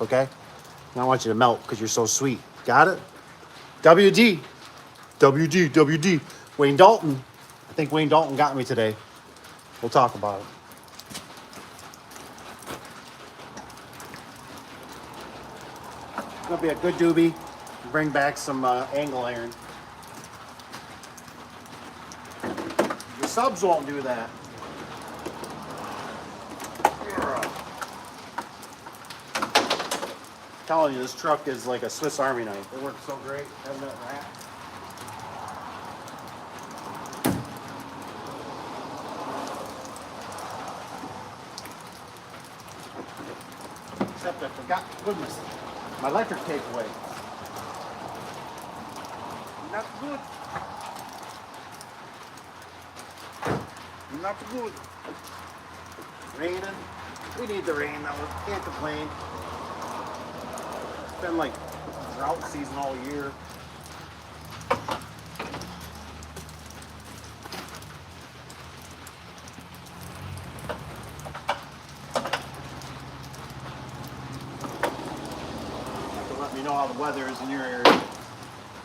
okay? I don't want you to melt because you're so sweet. Got it? WD. WD, WD. Wayne Dalton. I think Wayne Dalton got me today. We'll talk about it. It's going to be a good doobie. Bring back some angle iron. The subs won't do that. I'm telling you, this truck is like a Swiss Army knife. It works so great. Having that wrap. Except I forgot, goodness, my electric takeaway. Not good. Not good. Raining. We need the rain though. Can't complain. It's been like drought season all year. Let me know how the weather is in your area.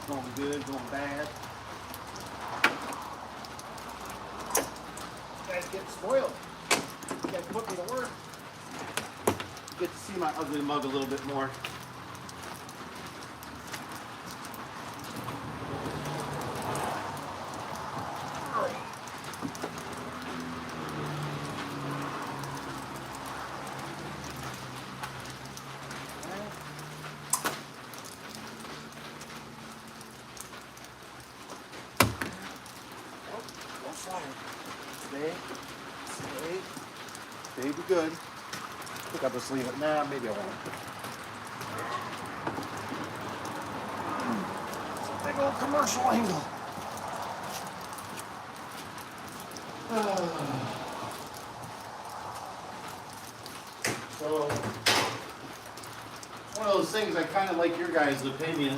Going good, going bad. You guys get spoiled. You guys put me to work. You get to see my ugly mug a little bit more. Stay. Stay be good. I think I'll just leave it. Nah, maybe I won't. It's a big old commercial angle. So, it's one of those things I kind of like your guys' opinion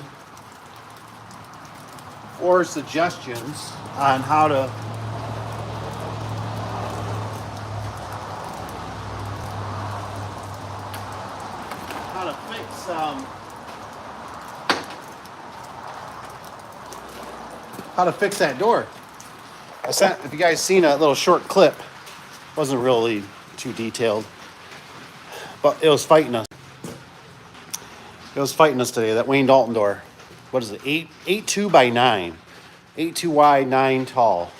or suggestions on how to fix how to fix that door. If you guys seen a little short clip, wasn't really too detailed, but it was fighting us. It was fighting us today. That Wayne Dalton door. What is it? 8.2 by 9, 8.2 wide, 9 tall.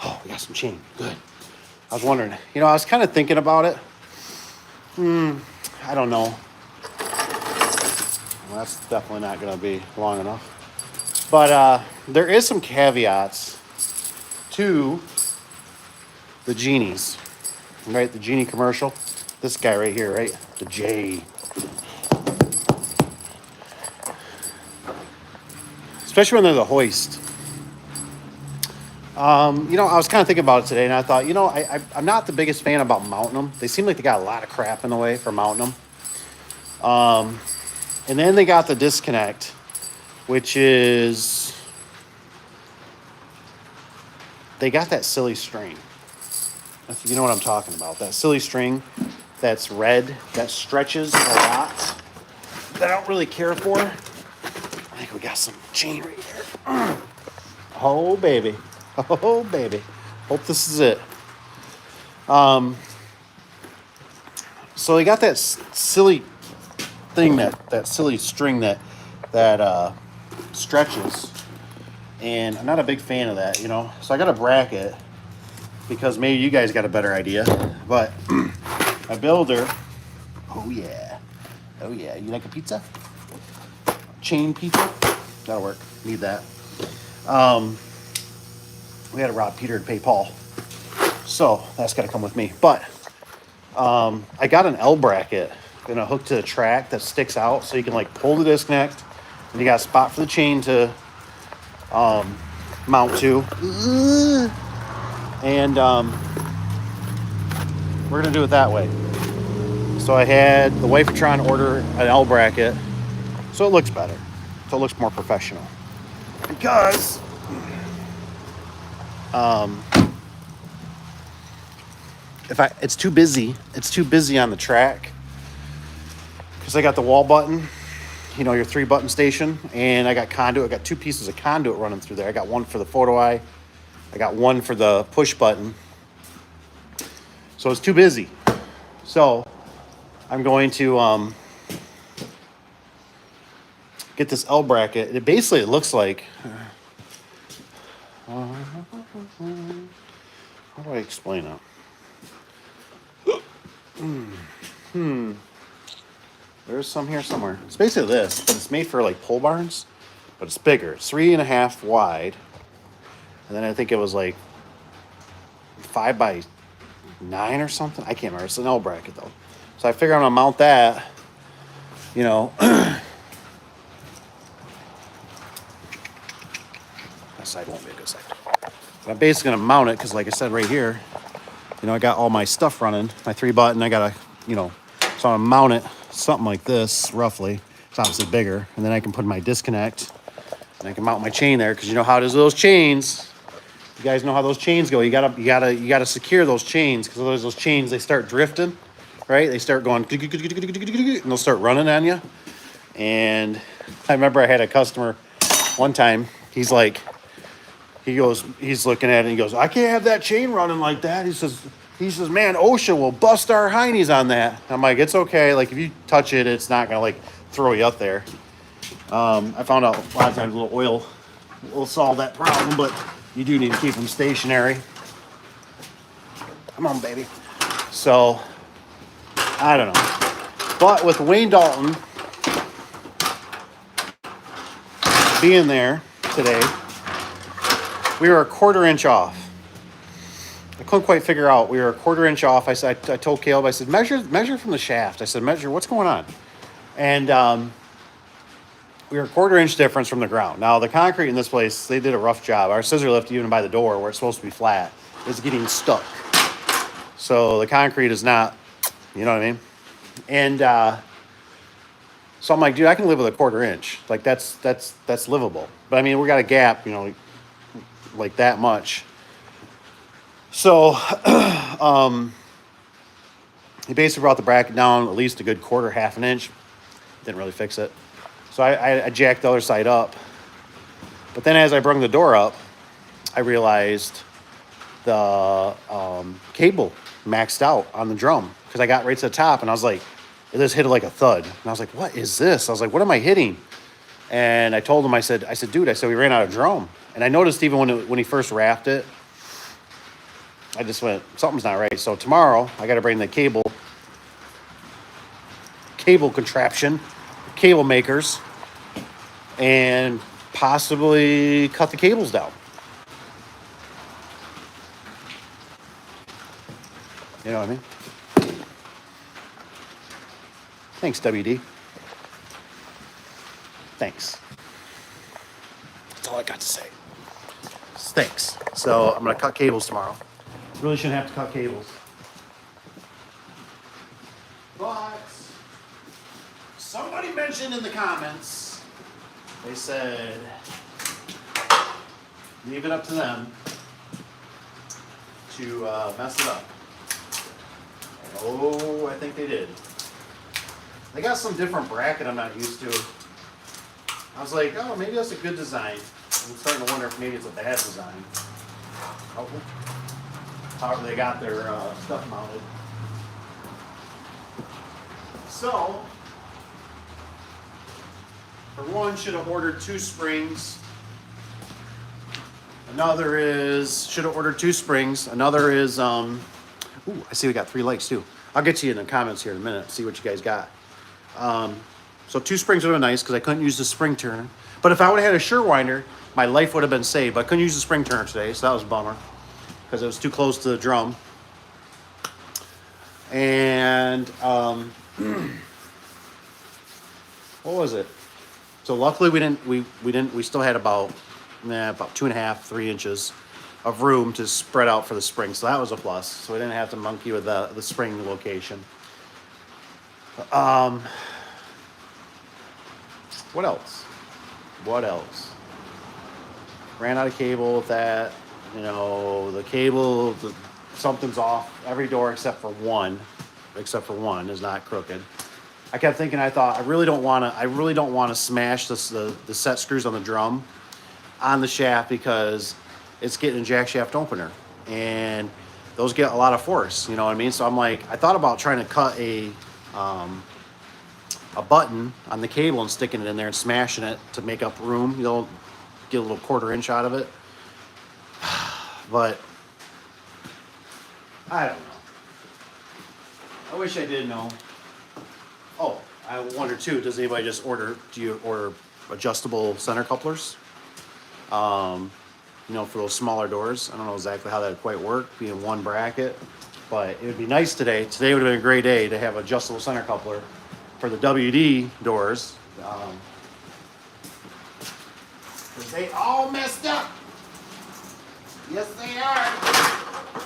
Oh, we got some chain. Good. I was wondering. You know, I was kind of thinking about it. I don't know. Well, that's definitely not going to be long enough. But there is some caveats to the Genies, right? The Genie commercial. This guy right here, right? The J. Especially when they're the hoist. You know, I was kind of thinking about it today, and I thought, you know, I'm not the biggest fan about mounting them. They seem like they got a lot of crap in the way for mounting them. And then they got the disconnect, which is, they got that silly string. If you know what I'm talking about. That silly string that's red, that stretches a lot, that I don't really care for. I think we got some chain right here. Oh, baby. Oh, baby. Hope this is it. So they got that silly thing, that silly string that stretches, and I'm not a big fan of that, you know. So I got a bracket because maybe you guys got a better idea. But a builder, oh yeah, you like a pizza? Chain pizza? That'll work. Need that. We had to rob Peter to pay Paul, so that's got to come with me. But I got an L bracket and a hook to the track that sticks out, so you can like pull the disconnect, and you got a spot for the chain to mount to. And we're gonna do it that way. So I had the wife trying to order an L bracket, so it looks better, so it looks more professional. Because it's too busy on the track because I got the wall button, you know, your 3-button station, and I got conduit. I got 2 pieces of conduit running through there. I got one for the photo eye. I got one for the push button. So it's too busy. So I'm going to get this L bracket. It basically looks like. How do I explain it? There's some here somewhere. It's basically this, but it's made for like pole barns, but it's bigger. It's 3.5 wide, and then I think it was like 5 by 9 or something. I can't remember. It's an L bracket though, so I figure I'm gonna mount that. You know, that side won't be a good side. But I'm basically gonna mount it because, like I said right here, you know, I got all my stuff running. My 3-button. I gotta, you know, so I'm gonna mount it something like this, roughly. It's obviously bigger, and then I can put my disconnect, and I can mount my chain there because you know how it is with those chains. You guys know how those chains go. You gotta secure those chains because otherwise those chains they start drifting, right? They start going and they'll start running on you. And I remember I had a customer one time. He's like, he's looking at it and he goes, I can't have that chain running like that. He says, man, OSHA will bust our heinies on that. I'm like, it's okay. Like, if you touch it, it's not going to, like, throw you up there. I found out a lot of times a little oil will solve that problem, but you do need to keep them stationary. Come on, baby. So, I don't know. But with Wayne Dalton being there today, we were a 1/4 inch off. I couldn't quite figure out. We were a 1/4 inch off. I told Caleb, I said, measure from the shaft. I said, measure, what's going on? And we were a 1/4 inch difference from the ground. Now, the concrete in this place, they did a rough job. Our scissor lift, even by the door where it's supposed to be flat, is getting stuck. So the concrete is not, you know what I mean? And so I'm like, dude, I can live with a 1/4 inch. Like, that's livable. But, I mean, we got a gap, you know, like that much. So, he basically brought the bracket down at least a good 1/4, 1/2 inch. Didn't really fix it. So I jacked the other side up. But then as I brung the door up, I realized the cable maxed out on the drum. Because I got right to the top and I was like, it just hit it like a thud. And I was like, what is this? I was like, what am I hitting? And I told him, I said, dude, we ran out of drum. And I noticed even when he first wrapped it, I just went, something's not right. So tomorrow, I got to bring the cable contraption, cable makers, and possibly cut the cables down. You know what I mean? Thanks, WD. Thanks. That's all I got to say. Thanks. So I'm going to cut cables tomorrow. Really shouldn't have to cut cables. But somebody mentioned in the comments, they said, leave it up to them to mess it up. And oh, I think they did. They got some different bracket I'm not used to. I was like, oh, maybe that's a good design. I'm starting to wonder if maybe it's a bad design. Oh, however they got their stuff mounted. So, for one, should have ordered 2 springs. Another is, should have ordered 2 springs. Another is, ooh, I see we got 3 likes too. I'll get to you in the comments here in a minute, see what you guys got. So 2 springs would have been nice because I couldn't use the spring turner. But if I would have had a Surewinder, my life would have been saved. But I couldn't use the spring turner today, so that was a bummer because it was too close to the drum. And what was it? So luckily we still had about 2.5, 3 inches of room to spread out for the spring. So that was a plus. So we didn't have to monkey with the spring location. What else? Ran out of cable with that. You know, the cable, something's off. Every door except for one is not crooked. I kept thinking, I thought, I really don't want to smash the set screws on the drum on the shaft because it's getting a jack shaft opener. And those get a lot of force, you know what I mean? So I'm like, I thought about trying to cut a button on the cable and sticking it in there and smashing it to make up room, you know, get a little 1/4 inch out of it. But I don't know. I wish I did know. Oh, I wonder too, do you order adjustable center couplers? You know, for those smaller doors. I don't know exactly how that would quite work, being one bracket. But it would be nice today. Today would have been a great day to have adjustable center coupler for the WD doors. Because they all messed up. Yes, they are.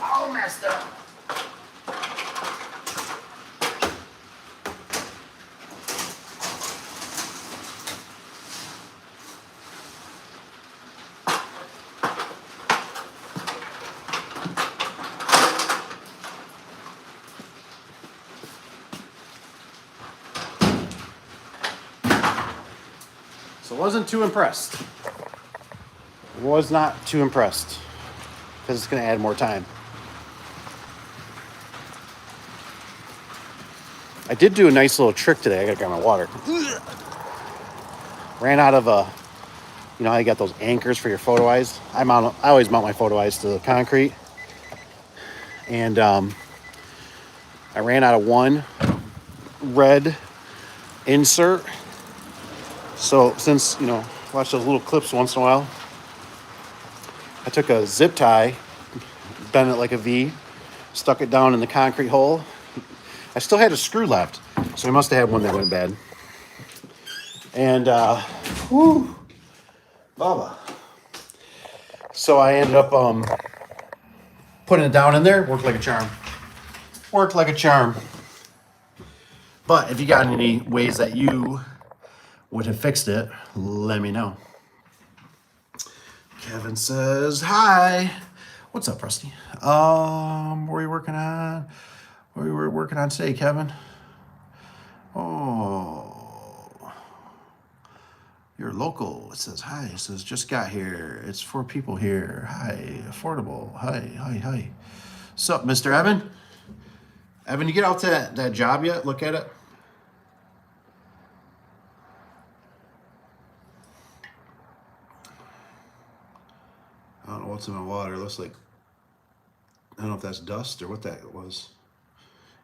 All messed up. So wasn't too impressed. Was not too impressed. Because it's going to add more time. I did do a nice little trick today. I got to grab my water. Ran out of you know how you got those anchors for your photo eyes? I always mount my photo eyes to the concrete. And I ran out of one red insert. So since, you know, watch those little clips once in a while, I took a zip tie, bent it like a V, stuck it down in the concrete hole. I still had a screw left, so I must have had one that went bad. And, whew, Baba. So I ended up putting it down in there. Worked like a charm. Worked like a charm. But if you got any ways that you would have fixed it, let me know. Kevin says, hi. What's up, Rusty? What are you working on? What were you working on today, Kevin? Oh, you're local. It says, hi. It says, just got here. It's for people here. Hi, affordable. Hi. What's up, Mr. Evan? Evan, you get out to that job yet? Look at it. I don't know what's in my water. It looks like, I don't know if that's dust or what that was.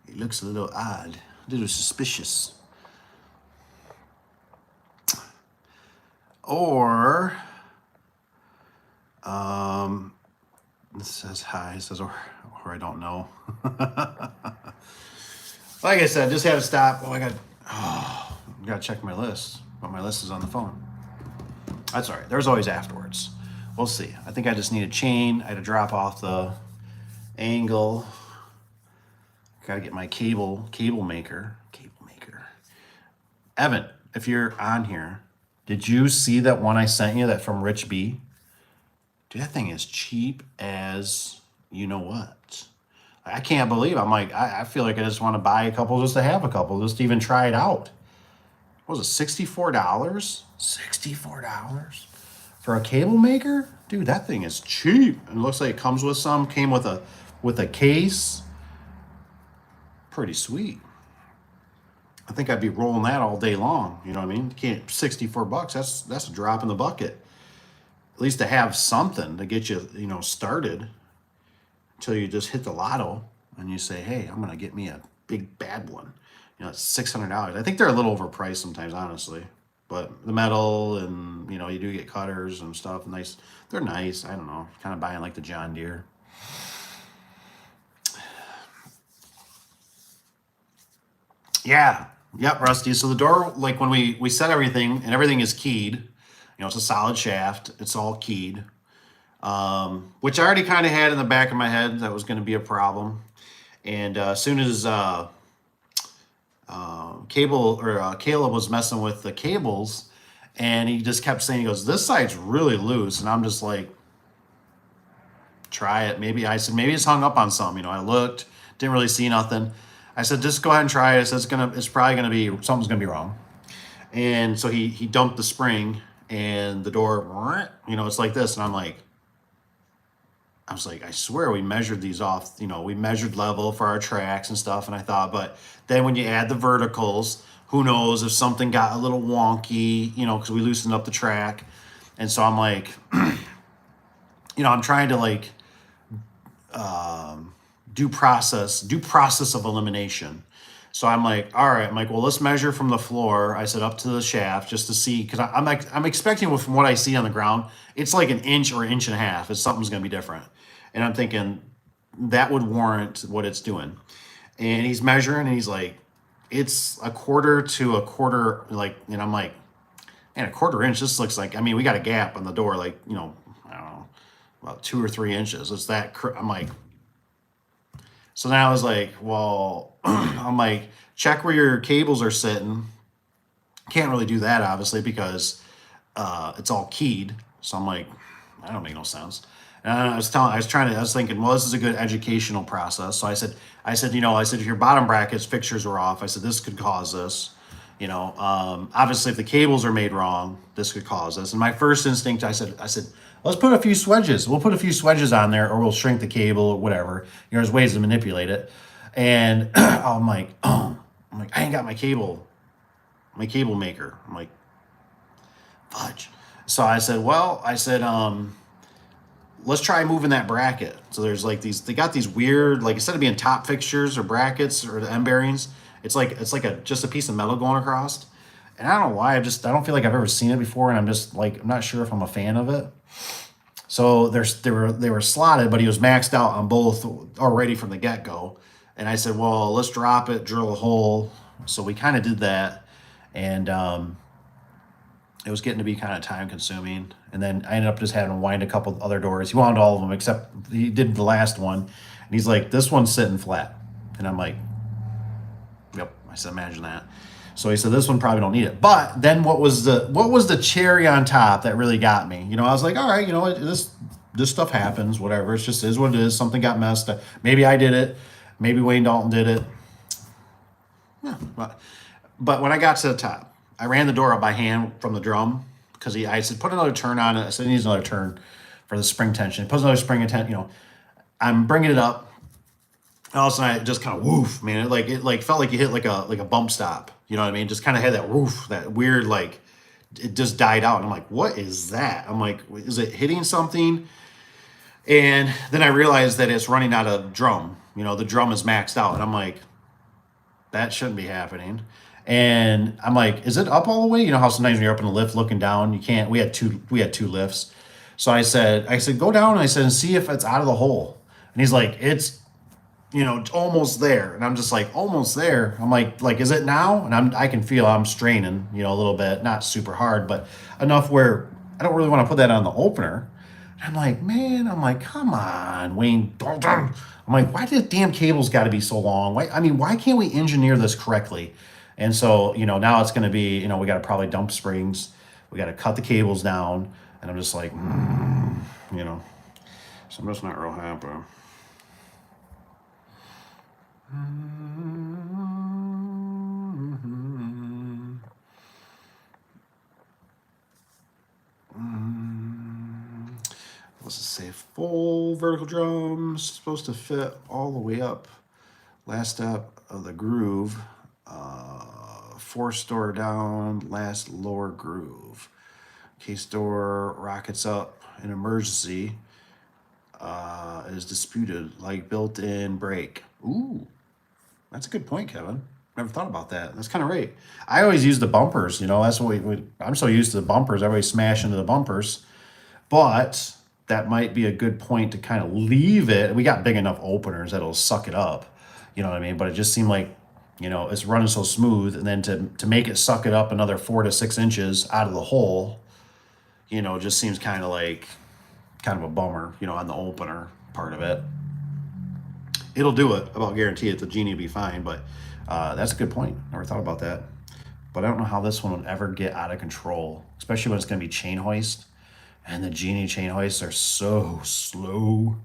It looks a little odd, a little suspicious. Or, it says hi. It says, or I don't know. Like I said, just had to stop. I gotta check my list, but my list is on the phone. That's all right. There's always afterwards. We'll see. I think I just need a chain. I had to drop off the angle. Gotta get my cable maker. Evan, if you're on here, did you see that one I sent you, that from Rich B? Dude, that thing is cheap as you know what. I can't believe it. I'm like, I feel like I just want to buy a couple just to have a couple, just to even try it out. What was it, $64? $64 for a cable maker? Dude, that thing is cheap. It looks like it comes with some, came with a case. Pretty sweet. I think I'd be rolling that all day long. You know what I mean? You can't, $64, that's a drop in the bucket. At least to have something to get you, you know, started until you just hit the lotto and you say, hey, I'm gonna get me a big bad one. You know, it's $600. I think they're a little overpriced sometimes, honestly. But the metal and, you know, you do get cutters and stuff. Nice. They're nice. I don't know. Kind of buying like the John Deere. Yeah. Yep, Rusty. So the door, like when we set everything, and everything is keyed. You know, it's a solid shaft. It's all keyed. Which I already kind of had in the back of my head that was going to be a problem. And as soon as Caleb was messing with the cables, and he just kept saying, he goes, this side's really loose. And I'm just like, try it. I said, maybe it's hung up on something. You know, I looked, didn't really see nothing. I said, just go ahead and try it. I said, it's probably gonna be, something's gonna be wrong. And so he dumped the spring and the door, it's like this. And I was like, I swear we measured these off, we measured level for our tracks and stuff. And I thought, but then when you add the verticals, who knows if something got a little wonky, because we loosened up the track. And so I'm like, I'm trying to like do process of elimination. So I'm like, all right, I'm like, well, let's measure from the floor. I said up to the shaft just to see, because I'm expecting from what I see on the ground, it's like an inch or inch and a half. If something's going to be different, and I'm thinking that would warrant what it's doing. And he's measuring, and he's like, it's a quarter to a quarter, like, and I'm like, man, a quarter inch. This looks like, I mean, we got a gap on the door, like, I don't know, about 2 or 3 inches. It's that. I'm like. So now I was like, well, I'm like, check where your cables are sitting. Can't really do that, obviously, because it's all keyed. So I'm like, that don't make no sense. And I was thinking, well, this is a good educational process. So I said, if your bottom brackets fixtures were off, I said, this could cause this. Obviously, if the cables are made wrong, this could cause this. And my first instinct, I said, let's put a few swedges. We'll put a few swedges on there, or we'll shrink the cable or whatever. There's ways to manipulate it. And I'm like, I ain't got my cable maker. I'm like, fudge. So I said, let's try moving that bracket. So there's like they got these weird, like instead of being top fixtures or brackets or the end bearings, it's like just a piece of metal going across. And I don't know why, I don't feel like I've ever seen it before, and I'm just like, I'm not sure if I'm a fan of it. So they were slotted, but he was maxed out on both already from the get-go. And I said, well, let's drop it, drill a hole. So we kind of did that, and it was getting to be kind of time consuming. And then I ended up just having to wind a couple other doors. He wound all of them except he did the last one. And he's like, this one's sitting flat. And I'm like, yep. I said, imagine that. So he said, this one probably don't need it. But then what was the cherry on top that really got me? I was like, all right, this stuff happens, whatever. It just is what it is. Something got messed up. Maybe I did it. Maybe Wayne Dalton did it. Yeah. But when I got to the top, I ran the door up by hand from the drum, because I said, put another turn on it. I said, it needs another turn for the spring tension. It puts another spring in tension. I'm bringing it up. And all of a sudden, I just kind of woof, man. It felt like you hit like a bump stop. You know what I mean? Just kind of had that woof, that weird, like, it just died out. And I'm like, what is that? I'm like, is it hitting something? And then I realized that it's running out of drum. The drum is maxed out. And I'm like, that shouldn't be happening. And I'm like, is it up all the way? You know how sometimes when you're up in the lift looking down, you can't. We had two lifts. So I said, go down. And see if it's out of the hole. And he's like, it's almost there. And I'm just like, almost there. I'm like, is it now? And I can feel I'm straining, a little bit, not super hard, but enough where I don't really want to put that on the opener. And I'm like, come on, Wayne Dalton. I'm like, why did the damn cables got to be so long? Why can't we engineer this correctly? And so, now it's going to be, we got to probably dump springs. We got to cut the cables down. And I'm just like, so I'm just not real happy. Let's just say full vertical drums, supposed to fit all the way up. Last step of the groove, 4th door down, last lower groove. Case door rockets up in emergency. Is disputed, like built-in brake. Ooh, that's a good point, Kevin. Never thought about that. That's kind of right. I always use the bumpers. That's what I'm so used to the bumpers. Everybody smash into the bumpers, but that might be a good point to kind of leave it. We got big enough openers that'll suck it up. You know what I mean? But it just seemed like, it's running so smooth, and then to make it suck it up another 4 to 6 inches out of the hole, just seems kind of a bummer, on the opener part of it. It'll do it. I'll guarantee it. The Genie will be fine, but that's a good point. Never thought about that. But I don't know how this one would ever get out of control, especially when it's going to be chain hoist. And the Genie chain hoists are so slow.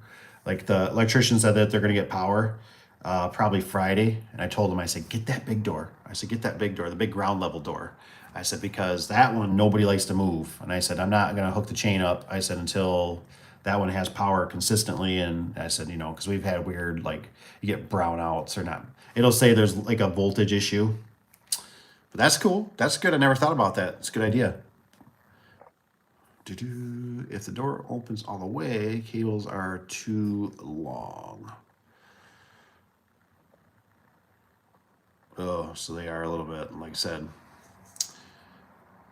Like the electrician said that they're going to get power. probably Friday. And I told him, I said, get that big door. I said, get that big door, the big ground level door. I said, because that one, nobody likes to move. And I said, I'm not going to hook the chain up. I said, until that one has power consistently. And I said, because we've had weird, like, you get brownouts or not. It'll say there's like a voltage issue. But that's cool. That's good. I never thought about that. It's a good idea. If the door opens all the way, cables are too long. Oh, so they are a little bit, like I said.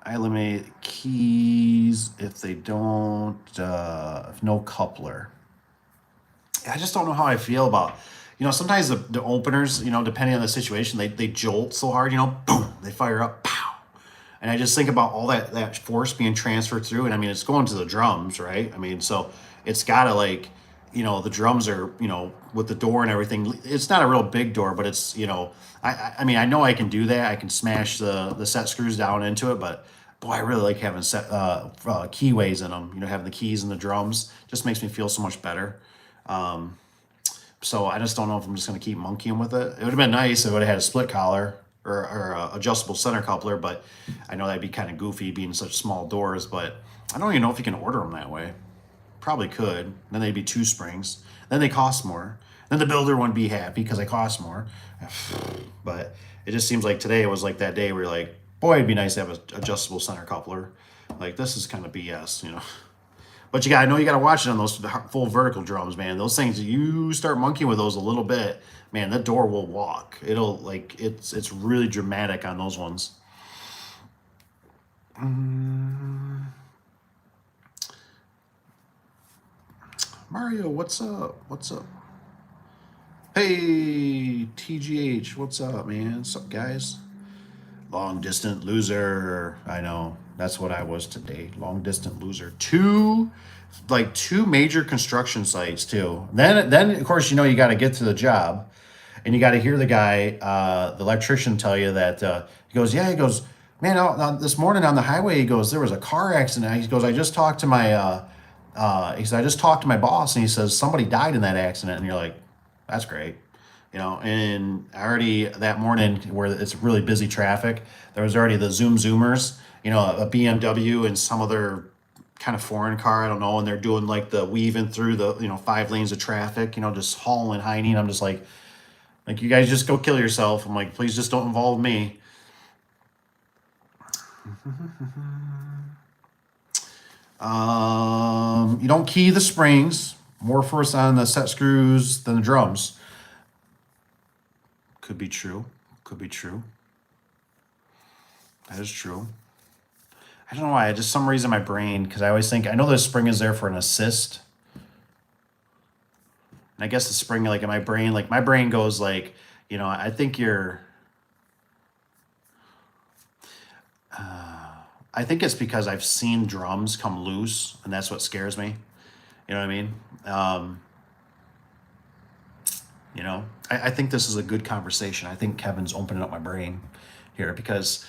I eliminate keys if they don't, if no coupler. I just don't know how I feel about, sometimes the openers, depending on the situation, they jolt so hard, boom, they fire up, pow. And I just think about all that force being transferred through. And I mean, it's going to the drums, right? I mean, so it's got to the drums are, with the door and everything. It's not a real big door, but it's, I mean, I know I can do that. I can smash the set screws down into it, but boy, I really like having keyways in them, having the keys and the drums just makes me feel so much better. So I just don't know if I'm just going to keep monkeying with it. It would have been nice if it would have had a split collar or adjustable center coupler, but I know that'd be kind of goofy being such small doors, but I don't even know if you can order them that way. Probably could. Then they'd be 2 springs. Then they cost more. Then the builder wouldn't be happy because they cost more. But it just seems like today it was like that day where you're like, boy, it'd be nice to have an adjustable center coupler. Like, this is kind of BS, But I know you got to watch it on those full vertical drums, man. Those things, you start monkeying with those a little bit, man, that door will walk. It'll, it's really dramatic on those ones. Mario, what's up? What's up? Hey, TGH, what's up, man? What's up, guys? Long distant loser. I know. That's what I was today. Long distant loser. Two major construction sites too. Then of course, you got to get to the job, and you got to hear the guy, the electrician, tell you that he goes, man, this morning on the highway, he goes, there was a car accident. He goes, I just talked to my he said, I just talked to my boss, and he says somebody died in that accident. And you're like, that's great. And already that morning where it's really busy traffic, there was already the Zoomers, a BMW and some other kind of foreign car, I don't know, and they're doing like the weaving through the, 5 lanes of traffic, just hauling Heine. And I'm just like, you guys just go kill yourself. I'm like, please just don't involve me. You don't key the springs. More force on the set screws than the drums. Could be true. Could be true. That is true. I don't know why. Just some reason my brain, because I always think, I know the spring is there for an assist. And I guess the spring, in my brain goes I think I think it's because I've seen drums come loose, and that's what scares me. You know what I mean? I think this is a good conversation. I think Kevin's opening up my brain here because,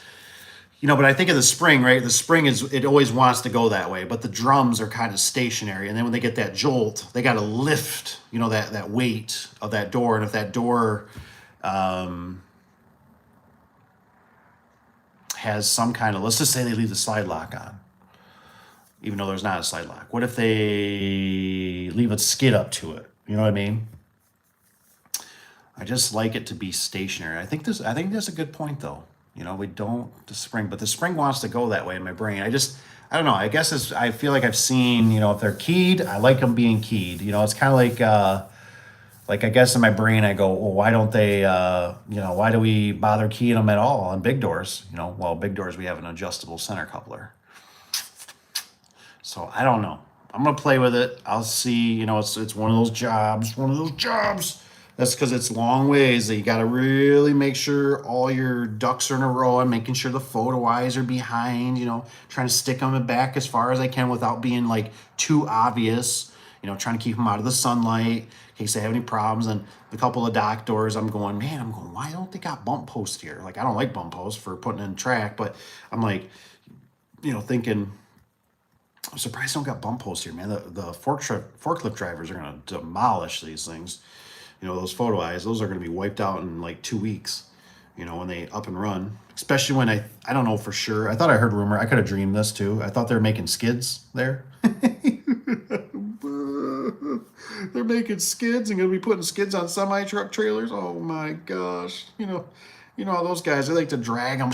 but I think of the spring, right? The spring it always wants to go that way, but the drums are kind of stationary. And then when they get that jolt, they got to lift, that weight of that door. And if that door has some kind of, let's just say they leave the slide lock on, even though there's not a slide lock. What if they leave a skid up to it? You know what I mean? I just like it to be stationary. I think that's a good point, though. We don't the spring, but the spring wants to go that way in my brain. I don't know. I guess I feel like I've seen, if they're keyed, I like them being keyed. It's kind of like I guess in my brain I go, well, why don't they? Why do we bother keying them at all on big doors? Well, big doors we have an adjustable center coupler. So I don't know. I'm gonna play with it. I'll see. It's one of those jobs. That's because it's long ways that you got to really make sure all your ducks are in a row and making sure the photo eyes are behind, trying to stick them back as far as I can without being too obvious, trying to keep them out of the sunlight in case they have any problems. And a couple of dock doors, I'm going, why don't they got bump posts here? I don't like bump posts for putting in track, but I'm thinking, I'm surprised they don't got bump posts here, man. The forklift drivers are going to demolish these things. You know, those photo eyes, those are going to be wiped out in like 2 weeks, you know, when they up and run. Especially when I don't know for sure. I thought I heard rumor. I could have dreamed this too. I thought they were making skids there. They're making skids and going to be putting skids on semi truck trailers. Oh my gosh. You know how those guys, they like to drag them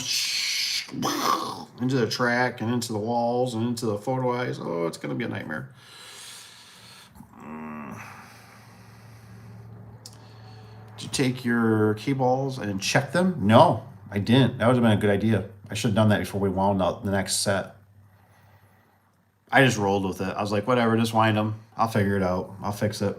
into the track and into the walls and into the photo eyes. Oh, it's going to be a nightmare. Did you take your K-balls and check them? No, I didn't. That would have been a good idea. I should have done that before we wound out the next set. I just rolled with it. I was like, whatever, just wind them. I'll figure it out. I'll fix it.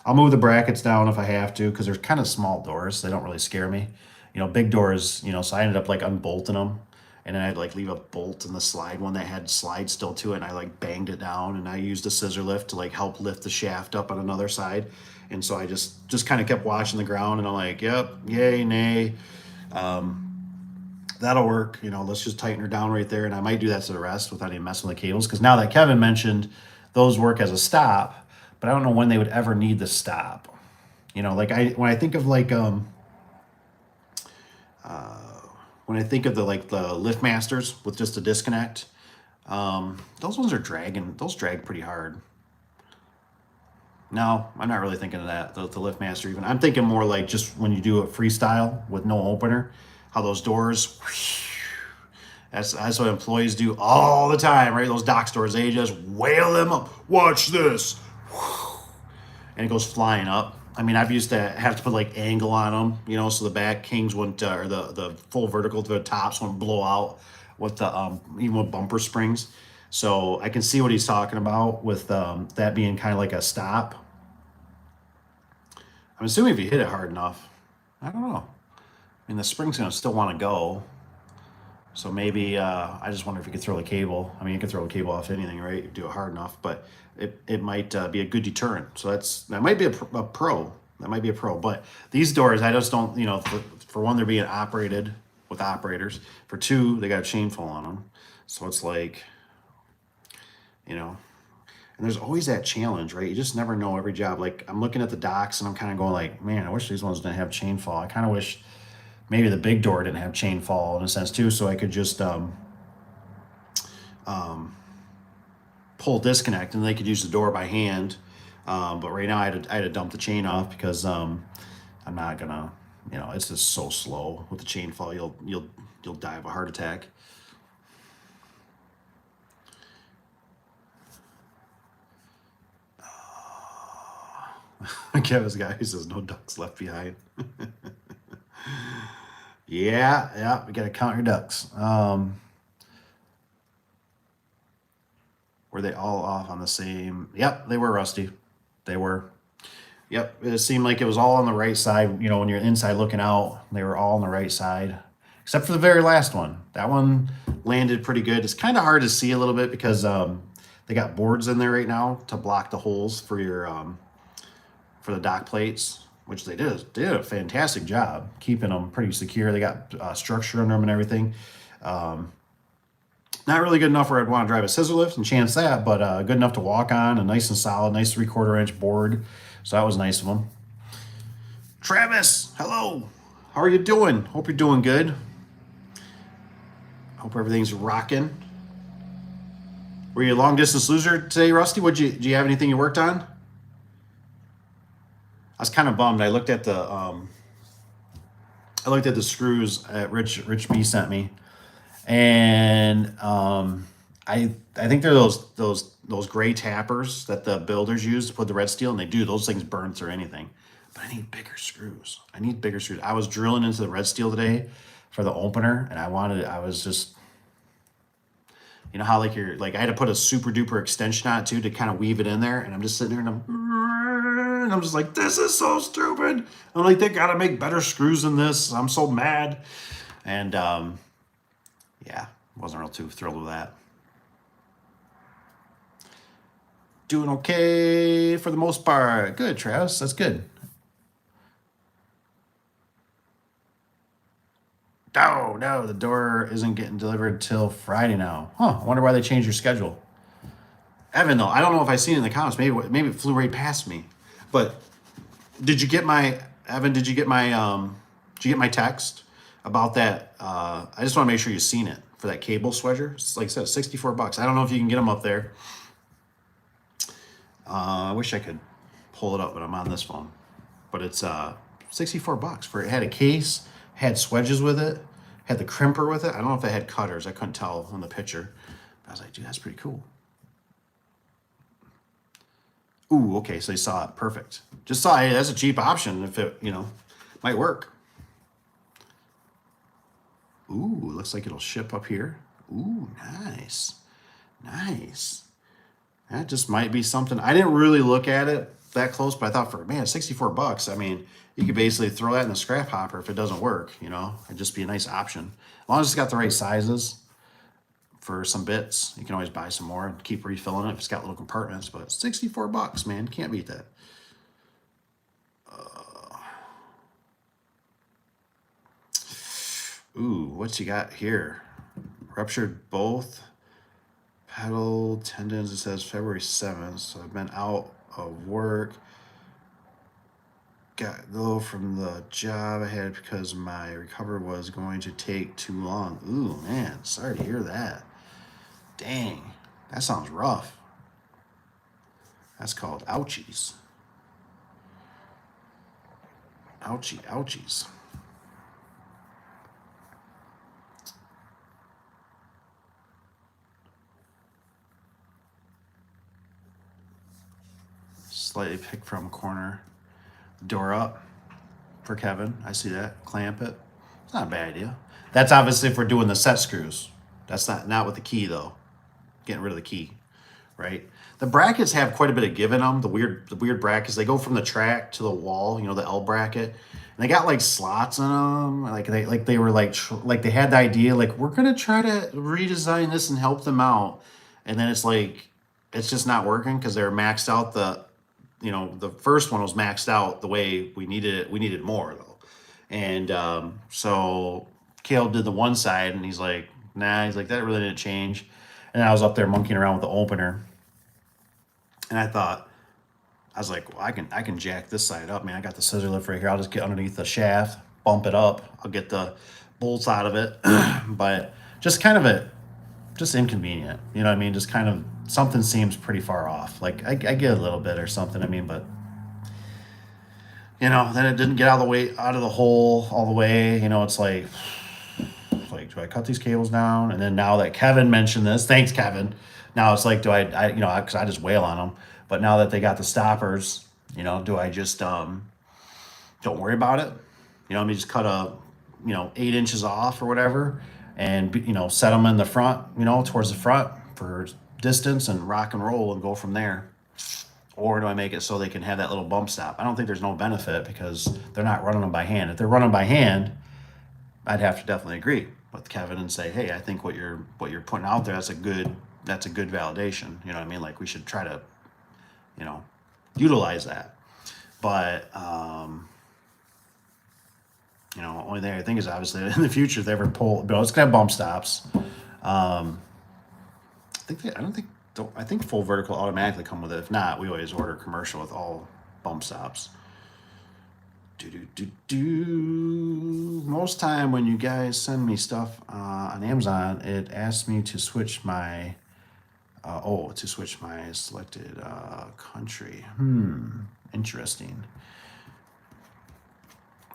I'll move the brackets down if I have to, because they're kind of small doors. So they don't really scare me. You know, big doors, you know, so I ended up like unbolting them. And then I'd like leave a bolt in the slide one that had slide still to it. And I like banged it down, and I used a scissor lift to like help lift the shaft up on another side. And so I just kind of kept watching the ground, and I'm like, yep, yay, nay. That'll work. You know, let's just tighten her down right there. And I might do that to the rest without even messing with the cables. Because now that Kevin mentioned those work as a stop, but I don't know when they would ever need the stop. You know, like when I think of like when I think of the Lift Masters with just a disconnect, those ones are dragging. Those drag pretty hard. No, I'm not really thinking of that. The Lift Master even. I'm thinking more like just when you do it freestyle with no opener, how those doors. That's what employees do all the time, right? Those dock doors, they just whale them up. Watch this. And it goes flying up. I mean, I've used to have to put like angle on them, you know, so the back kings wouldn't, or the full vertical to the tops wouldn't blow out with the, even with bumper springs. So I can see what he's talking about with that being kind of like a stop. I'm assuming if you hit it hard enough, I don't know. I mean, the spring's going to still want to go. So maybe I just wonder if you could throw the cable. I mean, you can throw the cable off anything, right? You do it hard enough, but it might be a good deterrent. So that might be a pro. That might be a pro. But these doors, I just don't, you know, for one, they're being operated with operators. For two, they got a chain fall on them. So it's like, you know, and there's always that challenge, right? You just never know every job. Like I'm looking at the docks and I'm kind of going like, man, I wish these ones didn't have chain fall. I kind of wish maybe the big door didn't have chain fall in a sense too, so I could just pull disconnect and they could use the door by hand. But right now I had to dump the chain off because I'm not gonna, you know, it's just so slow with the chain fall. You'll die of a heart attack. Kevin's guy who says no ducks left behind. Yeah, we gotta count your ducks. Were they all off on the same? Yep, they were, Rusty. They were. Yep, it seemed like it was all on the right side. You know, when you're inside looking out, they were all on the right side, except for the very last one. That one landed pretty good. It's kind of hard to see a little bit because they got boards in there right now to block the holes for your for the dock plates, which they did a fantastic job keeping them pretty secure. They got structure under them and everything. Not really good enough where I'd want to drive a scissor lift and chance that, but good enough to walk on. A nice and solid, nice 3/4 inch board. So that was nice of them. Travis, hello. How are you doing? Hope you're doing good. Hope everything's rocking. Were you a long distance loser today, Rusty? Do you have anything you worked on? I was kind of bummed. I looked at the screws that Rich B sent me, and I think they're those gray tappers that the builders use to put the red steel, and they do. Those things burn through anything. But I need bigger screws. I was drilling into the red steel today for the opener, and I was just, you know how like I had to put a super duper extension on it too to kind of weave it in there, and I'm just sitting there and I'm just like, this is so stupid. I'm like, they gotta make better screws than this. I'm so mad. And yeah, wasn't real too thrilled with that. Doing okay for the most part. Good, Travis. That's good. No, the door isn't getting delivered till Friday now. Huh, I wonder why they changed your schedule. Evan, though, I don't know if I seen it in the comments. Maybe it flew right past me. But Did you get my Evan? Did you get my text about that? I just want to make sure you've seen it for that cable swedger. It's like I said, $64. I don't know if you can get them up there. I wish I could pull it up, but I'm on this phone. But it's $64 for it. Had a case, had swedges with it, had the crimper with it. I don't know if it had cutters. I couldn't tell on the picture. But I was like, dude, that's pretty cool. Ooh, okay, so you saw it. Perfect. Just saw it. That's a cheap option if it, might work. Ooh, looks like it'll ship up here. Ooh, nice. Nice. That just might be something. I didn't really look at it that close, but I thought for, man, $64. I mean, you could basically throw that in the scrap hopper if it doesn't work, It'd just be a nice option. As long as it's got the right sizes for some bits, you can always buy some more and keep refilling it if it's got little compartments, but $64, man, can't beat that. Ooh, what's you got here? Ruptured both pedal tendons. It says February 7th, so I've been out of work. Got low from the job I had because my recovery was going to take too long. Ooh, man, sorry to hear that. Dang, that sounds rough. That's called ouchies. Ouchie, ouchies. Slightly picked from corner. Door up for Kevin. I see that. Clamp it. It's not a bad idea. That's obviously if we're doing the set screws. That's not with the key though. Getting rid of the key, right? The brackets have quite a bit of give in them. The weird brackets. They go from the track to the wall. The L bracket, and they got like slots in them. Like they were like they had the idea like we're gonna try to redesign this and help them out, and then it's like it's just not working because they're maxed out. The first one was maxed out the way we needed it. We needed more though, and so Kale did the one side, and he's like, nah. He's like that really didn't change. And I was up there monkeying around with the opener, and I was like, well, I can jack this side up, man. I got the scissor lift right here. I'll just get underneath the shaft, bump it up. I'll get the bolts out of it, but just kind of just inconvenient. You know what I mean? Just kind of something seems pretty far off. Like I get a little bit or something. I mean, but then it didn't get out of the hole all the way. It's like, do I cut these cables down? And then now that Kevin mentioned this, thanks Kevin. Now it's like, do because I just wail on them. But now that they got the stoppers, do I just don't worry about it? Let me just cut 8 inches off or whatever, and set them in the front, towards the front for distance and rock and roll and go from there. Or do I make it so they can have that little bump stop? I don't think there's no benefit because they're not running them by hand. If they're running by hand, I'd have to definitely agree with Kevin and say, hey, I think what you're putting out there, that's a good validation. You know what I mean? Like we should try to, utilize that. But only thing I think is obviously in the future if they ever pull, but it's gonna have bump stops. I think full vertical automatically come with it. If not, we always order commercial with all bump stops. Most time when you guys send me stuff on Amazon, it asks me to switch my selected country. Interesting.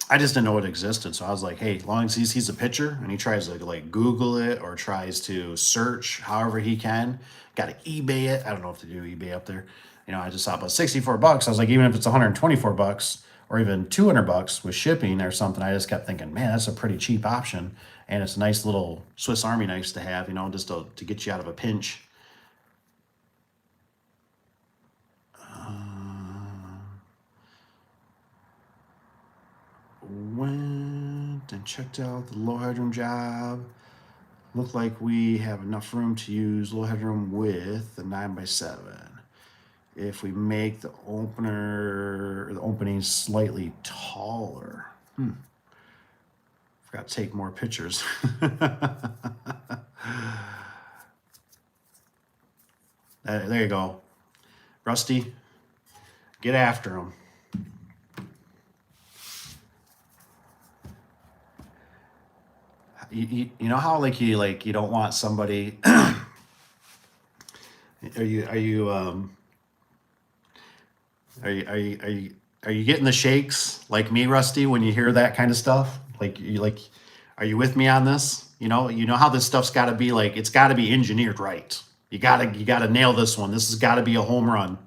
I just didn't know it existed, so I was like, hey, as long as he sees a picture and he tries to like Google it or tries to search however he can, got to eBay it. I don't know if they do eBay up there. I just thought about $64. I was like, even if it's $124 or even $200 with shipping or something, I just kept thinking, man, that's a pretty cheap option, and it's a nice little Swiss Army knife to have, just to get you out of a pinch. Went and checked out the low headroom job. Looked like we have enough room to use low headroom with the 9x7. If we make the opening slightly taller. Forgot to take more pictures. There you go. Rusty, get after him. you know how you don't want somebody. Are you are you are you are you are you are you getting the shakes like me, Rusty, when you hear that kind of stuff? Are you with me on this? You know how this stuff's got to be like it's got to be engineered right. You gotta nail this one. This has got to be a home run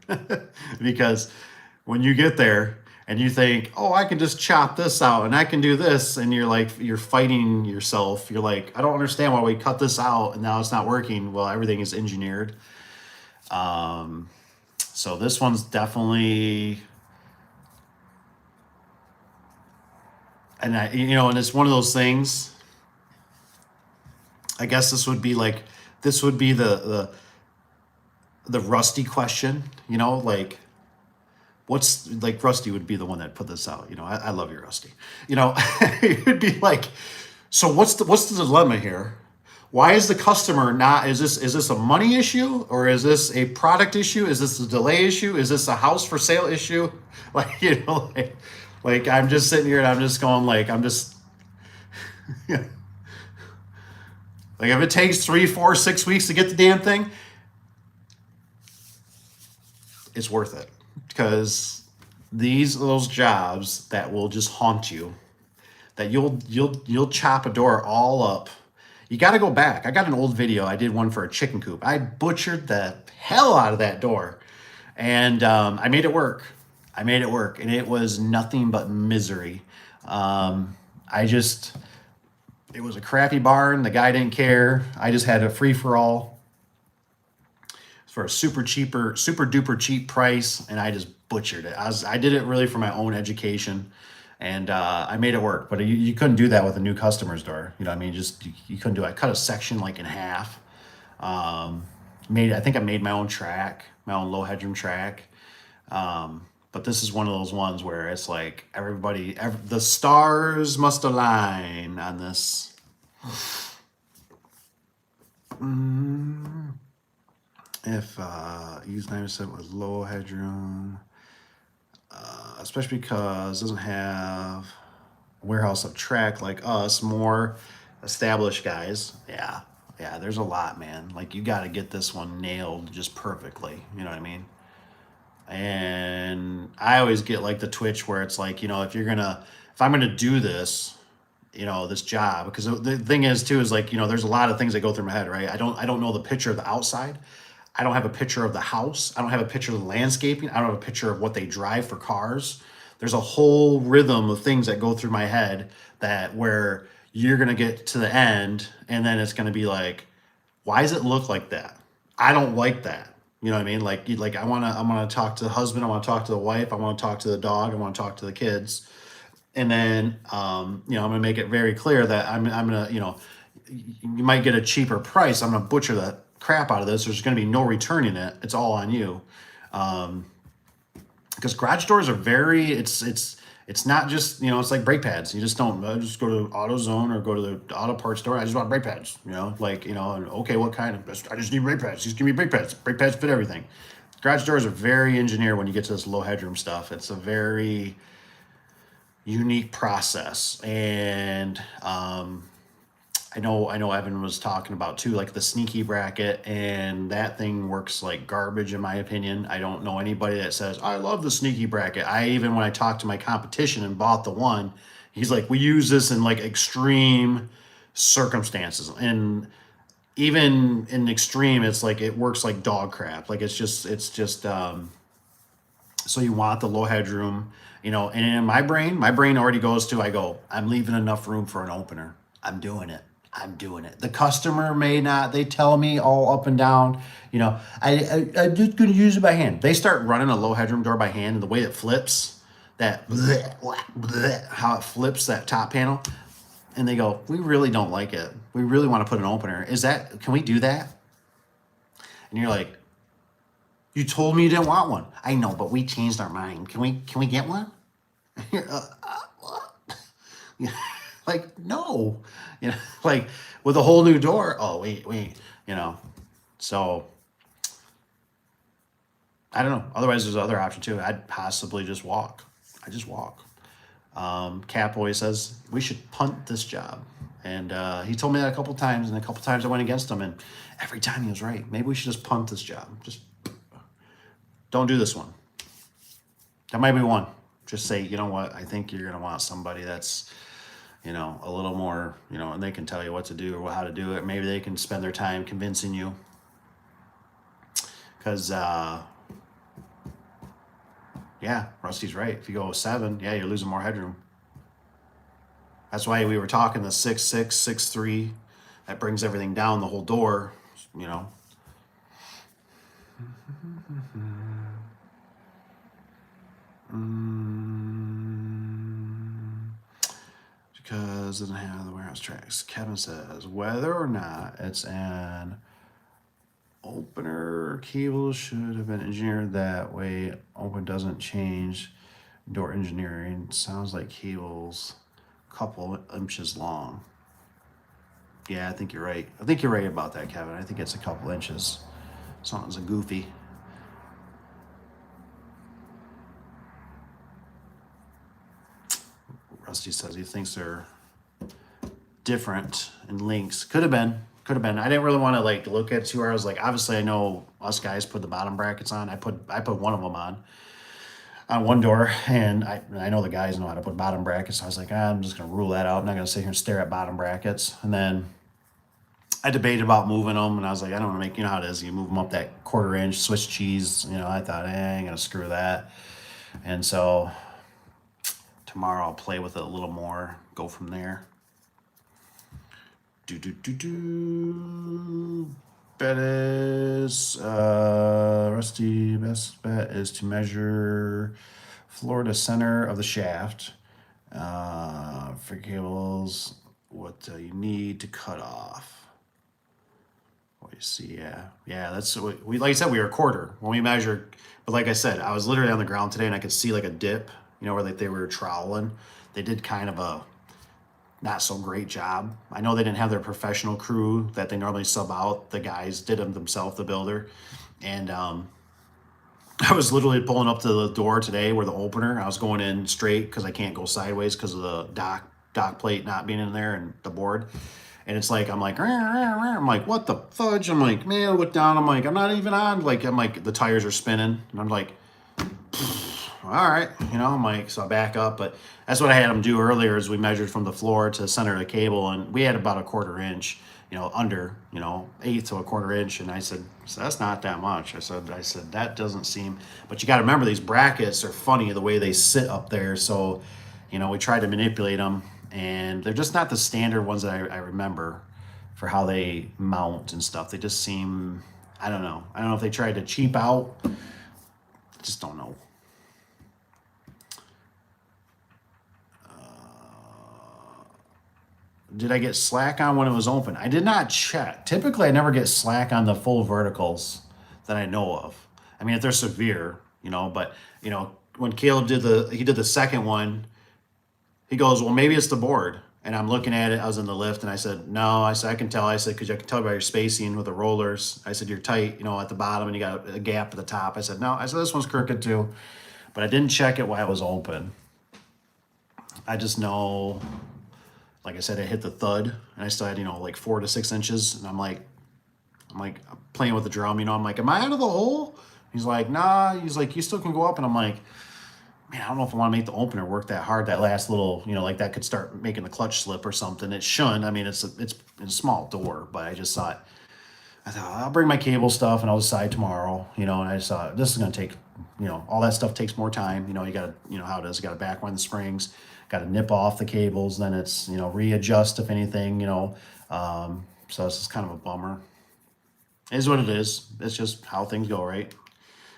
because when you get there and you think, oh, I can just chop this out and I can do this, and you're fighting yourself. You're like, I don't understand why we cut this out and now it's not working. Well, everything is engineered. So this one's definitely, and it's one of those things. I guess this would be the Rusty question, like what's like Rusty would be the one that put this out. I love you, Rusty. It'd be like, so what's the dilemma here? Why is the customer not? Is this a money issue, or is this a product issue? Is this a delay issue? Is this a house for sale issue? Like I'm just sitting here and I'm just going like like if it takes 3, 4, 6 weeks to get the damn thing, it's worth it, because these are those jobs that will just haunt you, that you'll chop a door all up. You got to go back. I got an old video. I did one for a chicken coop. I butchered the hell out of that door, and I made it work. And it was nothing but misery. It was a crappy barn. The guy didn't care. I just had a free for all for a super duper cheap price, and I just butchered it. I did it really for my own education. And I made it work, but you couldn't do that with a new customer's door. You know what I mean? You couldn't do it. I cut a section like in half. I think I made my own track, my own low headroom track. But this is one of those ones where it's like the stars must align on this. If use 9% with low headroom. Especially because it doesn't have a warehouse of track like us, more established guys. Yeah, there's a lot, man. Like, you got to get this one nailed just perfectly. You know what I mean? And I always get like the twitch where it's like, if I'm gonna do this, this job, because the thing is too is like, there's a lot of things that go through my head, right? I don't know the picture of the outside. I don't have a picture of the house. I don't have a picture of the landscaping. I don't have a picture of what they drive for cars. There's a whole rhythm of things that go through my head where you're going to get to the end and then it's going to be like, why does it look like that? I don't like that. You know what I mean? Like I want to talk to the husband. I want to talk to the wife. I want to talk to the dog. I want to talk to the kids. And then, I'm going to make it very clear that I'm going to, you might get a cheaper price. I'm going to butcher the crap out of this. There's going to be no returning it. It's all on you. Because garage doors are it's not just, it's like brake pads. You just don't just go to AutoZone or go to the auto parts store. I just want brake pads, and okay, what kind of, I just need brake pads. Just give me brake pads. Brake pads fit everything. Garage doors are very engineered when you get to this low headroom stuff. It's a very unique process. And, I know Evan was talking about too, like the sneaky bracket, and that thing works like garbage in my opinion. I don't know anybody that says, I love the sneaky bracket. When I talked to my competition and bought the one, he's like, we use this in like extreme circumstances. And even in extreme, it's like, it works like dog crap. Like it's just, so you want the low headroom, and in my brain already goes to, I'm leaving enough room for an opener. I'm doing it. The customer may not, they tell me all up and down, I'm just going to use it by hand. They start running a low headroom door by hand, and the way it flips, how it flips that top panel, and they go, we really don't like it. We really want to put an opener. Can we do that? And you're like, you told me you didn't want one. I know, but we changed our mind. Can we get one? What? Like, no, like with a whole new door. Oh, wait, so I don't know. Otherwise, there's other option too. I'd possibly just walk. I just walk. Cap always says we should punt this job. And he told me that a couple times, and a couple times I went against him, and every time he was right. Maybe we should just punt this job. Just don't do this one. That might be one. Just say, you know what, I think you're going to want somebody that's, a little more, and they can tell you what to do or how to do it. Maybe they can spend their time convincing you. Because, yeah, Rusty's right. If you go with 7, yeah, you're losing more headroom. That's why we were talking the 6'6", 6'3". That brings everything down the whole door, Because it doesn't have the warehouse tracks. Kevin says, whether or not it's an opener, cable should have been engineered that way. Open doesn't change. Door engineering sounds like cables a couple inches long. Yeah, I think you're right. I think you're right about that, Kevin. I think it's a couple inches. Something's a goofy. Rusty says he thinks they're different in links. Could have been. I didn't really want to look at 2 hours. Obviously I know us guys put the bottom brackets on. I put one of them on one door, and I know the guys know how to put bottom brackets. So I was like, I'm just gonna rule that out. I'm not gonna sit here and stare at bottom brackets. And then I debated about moving them, and I was like, I don't want to make, how it is. You move them up that 1/4 inch Swiss cheese. I thought, I ain't gonna screw that. And so tomorrow I'll play with it a little more, go from there. Bet is Rusty. Best bet is to measure floor to center of the shaft for cables. What you need to cut off. What you see, yeah. That's what we like I said. We were 1/4 when we measured, but like I said, I was literally on the ground today, and I could see a dip. Where they were troweling. They did kind of a not so great job. I know they didn't have their professional crew that they normally sub out. The guys did them themselves, the builder. And I was literally pulling up to the door today where the opener, I was going in straight because I can't go sideways because of the dock plate not being in there and the board. And it's I'm like, what the fudge? I'm like, man, I look down. I'm like, I'm not even on. I'm like, the tires are spinning. And I'm like, all right, I'm like, so I back up, but that's what I had them do earlier is we measured from the floor to the center of the cable, and we had about a 1/4 inch, under, 1/8 to a 1/4 inch, and I said, so that's not that much. I said, that doesn't seem, but you got to remember these brackets are funny the way they sit up there, so, we tried to manipulate them, and they're just not the standard ones that I remember for how they mount and stuff. They just seem, I don't know if they tried to cheap out, I just don't know. Did I get slack on when it was open? I did not check. Typically, I never get slack on the full verticals that I know of. I mean, if they're severe, but, when Caleb did the second one, he goes, well, maybe it's the board. And I'm looking at it. I was in the lift, and I said, no. I said, I can tell. I said, because I can tell by your spacing with the rollers. I said, you're tight, at the bottom, and you got a gap at the top. I said, no. I said, this one's crooked too. But I didn't check it while it was open. I just know... Like I said, I hit the thud, and I still had, 4 to 6 inches, and I'm like playing with the drum, I'm like, am I out of the hole? He's like, nah. He's like, you still can go up, and I'm like, man, I don't know if I want to make the opener work that hard. That last little, that could start making the clutch slip or something. It shouldn't. I mean, it's a small door, but I thought I'll bring my cable stuff and I'll decide tomorrow, and I just thought this is going to take, all that stuff takes more time. You got to, how it is. You got to backwind the springs. Got to nip off the cables, then it's, readjust if anything, so it's just kind of a bummer. It is what it is. It's just how things go, right?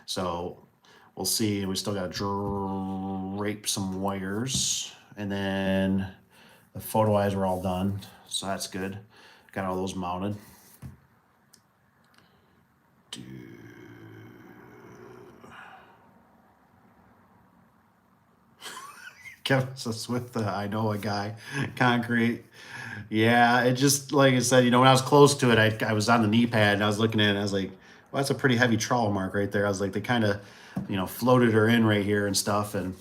So we'll see. We still got to drape some wires, and then the photo eyes were all done, so that's good. Got all those mounted. Kevin says with the I know a guy concrete. Yeah, it just like I said, when I was close to it, I was on the knee pad and I was looking at it and I was like, well, that's a pretty heavy trowel mark right there. I was like, they kind of, floated her in right here and stuff, and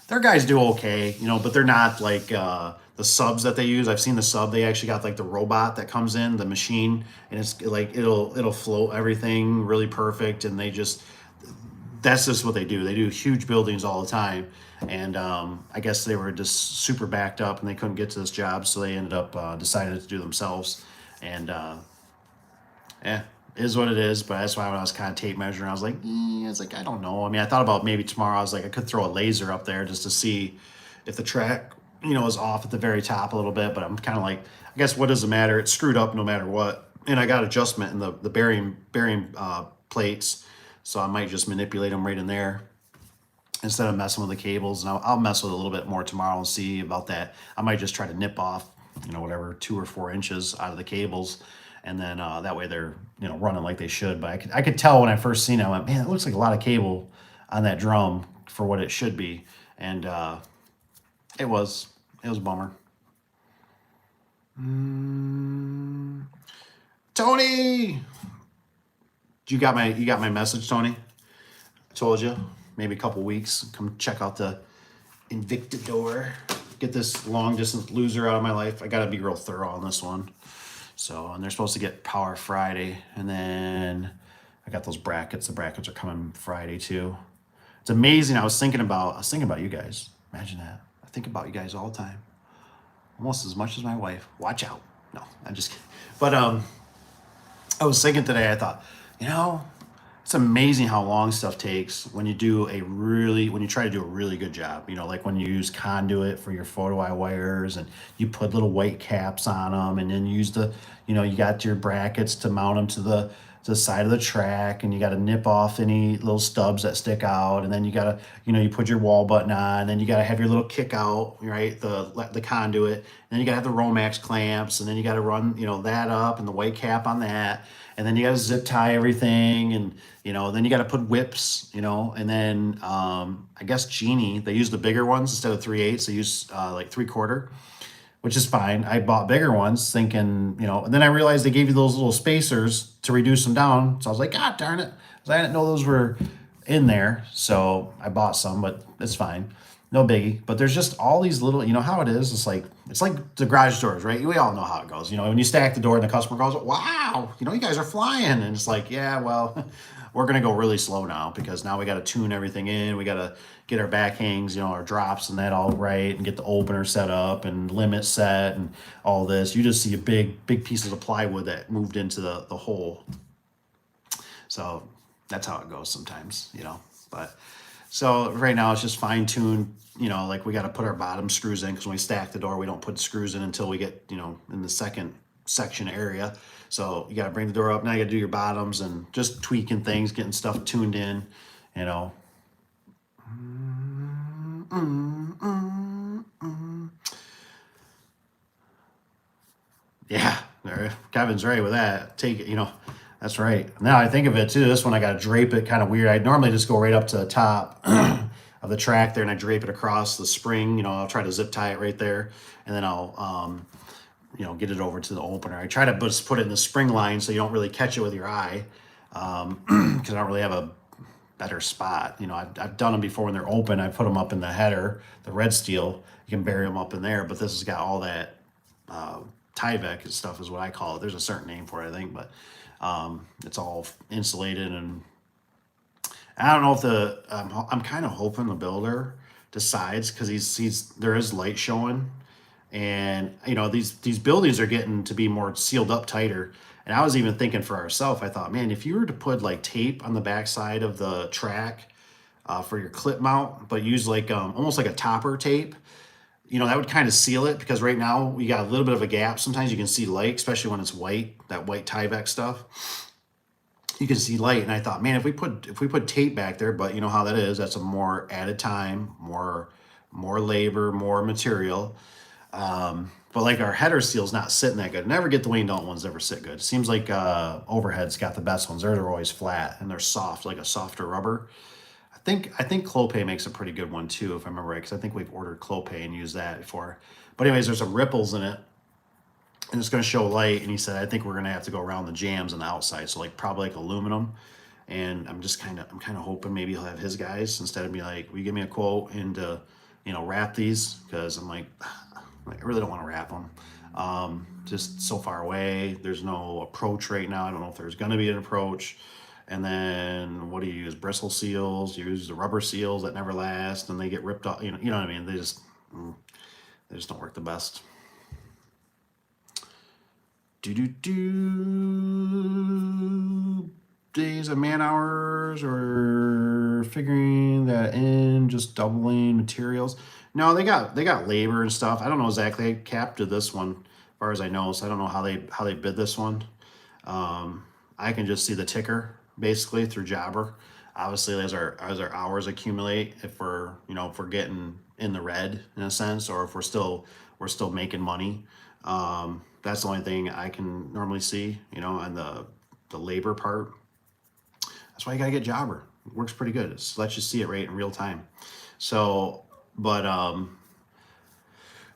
their guys do okay, but they're not like they're the subs that they use. I've seen the sub. They actually got like the robot that comes in, the machine, and it's like it'll float everything really perfect. And that's just what they do. They do huge buildings all the time. And I guess they were just super backed up and they couldn't get to this job, so they ended up deciding to do themselves. And yeah, it is what it is. But that's why when I was kind of tape measuring, I was like, I don't know. I mean, I thought about maybe tomorrow. I was like, I could throw a laser up there just to see if the track, is off at the very top a little bit. But I'm kind of like, I guess what does it matter? It's screwed up no matter what. And I got adjustment in the bearing plates, so I might just manipulate them right in there instead of messing with the cables. And I'll mess with it a little bit more tomorrow and see about that. I might just try to nip off, whatever, 2 or 4 inches out of the cables. And then that way they're, running like they should. But I could tell when I first seen it, I went, man, it looks like a lot of cable on that drum for what it should be. And it was a bummer. Tony, you got my message, Tony? I told you, maybe a couple weeks. Come check out the Invictador. Get this long distance loser out of my life. I got to be real thorough on this one. So, and they're supposed to get power Friday, and then I got those brackets. The brackets are coming Friday too. It's amazing. I was thinking about you guys. Imagine that. I think about you guys all the time, almost as much as my wife. Watch out. No, I'm just kidding. But I was thinking today. I thought, it's amazing how long stuff takes when you try to do a really good job. Like when you use conduit for your photo eye wires and you put little white caps on them, and then you use you got your brackets to mount them to the side of the track, and you got to nip off any little stubs that stick out, and then you got to, you put your wall button on, and then you got to have your little kick out, right? The conduit, and then you got to have the Romax clamps, and then you got to run, that up and the white cap on that. And then you got to zip tie everything, and then you got to put whips, and then I guess Genie, they use the bigger ones instead of 3/8. They use like 3/4, which is fine. I bought bigger ones thinking, and then I realized they gave you those little spacers to reduce them down. So I was like, God darn it, I didn't know those were in there. So I bought some, but it's fine. No biggie. But there's just all these little, how it is. It's like the garage doors, right? We all know how it goes. When you stack the door and the customer goes, wow, you guys are flying. And it's like, yeah, well, we're going to go really slow now because now we got to tune everything in. We got to get our back hangs, our drops and that all right, and get the opener set up and limit set and all this. You just see a big pieces of plywood that moved into the hole. So that's how it goes sometimes, But so right now it's just fine tuned, like we got to put our bottom screws in because when we stack the door, we don't put screws in until we get, in the second section area. So you got to bring the door up. Now you got to do your bottoms and just tweaking things, getting stuff tuned in, Yeah, Kevin's right with that. Take it, that's right. Now I think of it too. This one I got to drape it kind of weird. I normally just go right up to the top of the track there and I drape it across the spring. I'll try to zip tie it right there, and then I'll get it over to the opener. I try to just put it in the spring line so you don't really catch it with your eye, because I don't really have a better spot. I've done them before when they're open. I put them up in the header, the red steel. You can bury them up in there, but this has got all that Tyvek and stuff is what I call it. There's a certain name for it, I think, but it's all insulated, and I don't know if I'm kind of hoping the builder decides, because there is light showing, and these buildings are getting to be more sealed up tighter. And I was even thinking for ourselves, I thought, man, if you were to put like tape on the backside of the track for your clip mount, but use like almost like a topper tape, that would kind of seal it, because right now we got a little bit of a gap. Sometimes you can see light, especially when it's white, that white Tyvek stuff. You can see light, and I thought, man, if we put tape back there, but you know how that is. That's a more added time, more labor, more material. But like our header seal's not sitting that good. Never get the Wayne Dalton ones ever sit good. It seems like Overhead's got the best ones. They're always flat and they're soft, like a softer rubber. I think Clopay makes a pretty good one too, if I remember right, because I think we've ordered Clopay and used that before. But anyways, there's some ripples in it, and it's going to show light. And he said, I think we're going to have to go around the jams on the outside, so like probably like aluminum. And I'm kind of hoping maybe he'll have his guys instead of me like, will you give me a quote and wrap these, because I'm like, I really don't want to wrap them. Just so far away. There's no approach right now. I don't know if there's going to be an approach. And then what do you use? Bristle seals. You use the rubber seals that never last, and they get ripped off. You know what I mean? They just don't work the best. Days of man hours or figuring that in, just doubling materials. No, they got labor and stuff. I don't know exactly. I capped to this one as far as I know, so I don't know how they bid this one. I can just see the ticker basically through Jobber. Obviously, as our hours accumulate, if we're getting in the red in a sense, or if we're still making money. That's the only thing I can normally see, on the labor part. That's why you gotta get Jobber. It works pretty good. It lets you see it right in real time. So, but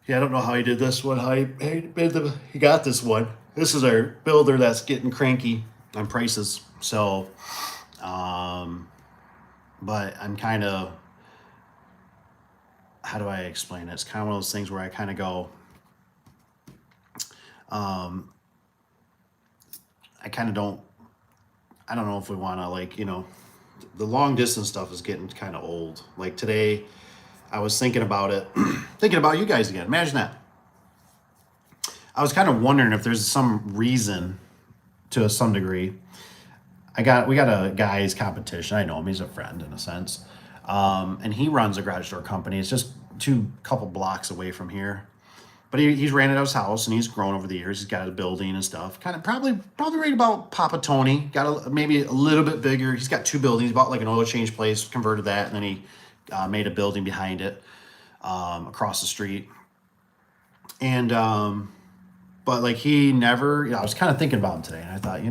yeah, I don't know how he did this one. He got this one. This is our builder that's getting cranky on prices. So, but I'm kind of, how do I explain it? It's kind of one of those things where I kind of go, I kind of don't, I don't know if we want to the long distance stuff is getting kind of old. Like today, I was thinking about it, thinking about you guys again. Imagine that. I was kind of wondering if there's some reason to some degree. We got a guy's competition. I know him. He's a friend in a sense. And he runs a garage door company. It's just couple blocks away from here. But he's rented out his house and he's grown over the years. He's got a building and stuff. Kind of probably right about Papa Tony. Maybe a little bit bigger. He's got two buildings. He bought like an oil change place, converted that, and then he made a building behind it across the street. And but like he never. I was kind of thinking about him today, and I thought,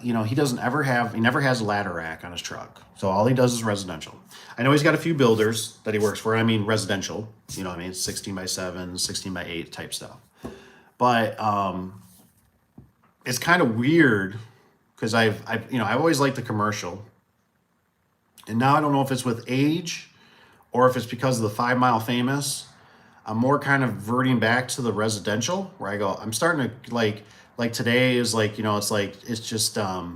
he never has a ladder rack on his truck. So all he does is residential. I know he's got a few builders that he works for. I mean, residential, 16 by 7, 16 by 8 type stuff. But it's kind of weird because I've always liked the commercial. And now I don't know if it's with age or if it's because of the 5 Mile Famous. I'm more kind of verting back to the residential where I go, I'm starting to like today is it's just a